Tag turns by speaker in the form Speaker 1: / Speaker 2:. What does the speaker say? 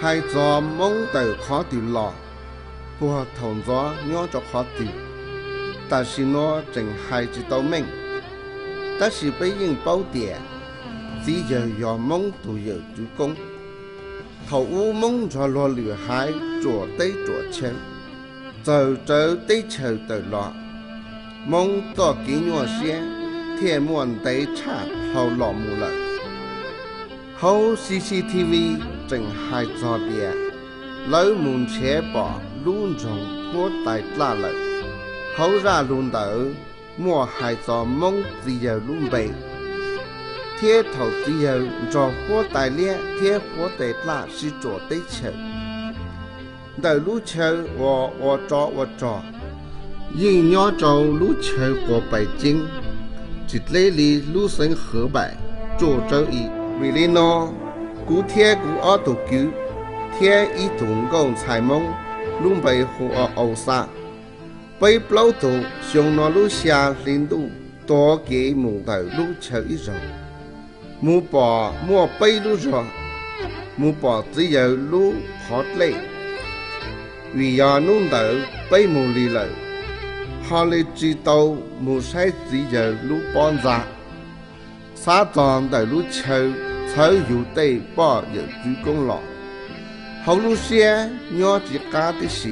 Speaker 1: hai gió mong từ khó từ lọ bùa thòng gió nhó cho khó từ ta xin nó chẳng hai chỉ tao mình ta chỉ bây giờ bao tiền chỉ giờ giờ mong tụ giờ chú công hậu u mong cho lo lửa hai chùa tây chùa chân giờ trở tây chờ từ lọ mong cho kỹ nhỏ xe thiên muôn tây trả hậu lọ mù lợi hậu CCTV chẳng hai cho bia lấy muốn chế bỏ luôn trong của tài la lợi hậu ra luôn đỡ mua hai cho mong gì giờ luôn bày thiết thầu gì giờ cho của tài lia thiết của tài la是做对车đỡ lúc chờ我做应要做路车过北京一类里路生河北做周一为了呢古天古二度九天一同共采梦路北湖欧沙被包头上那路下领导多给木头路车一种木把莫背路上木把只有路好累为要弄到背木里了họ lại chỉ tàu một sai chỉ giờ lúc bọn ra xã tròn tại lúc chơi chơiอยู่tây bỏ giờ chú công lọ hậu lúc xe nhỏ chỉ cá tí xì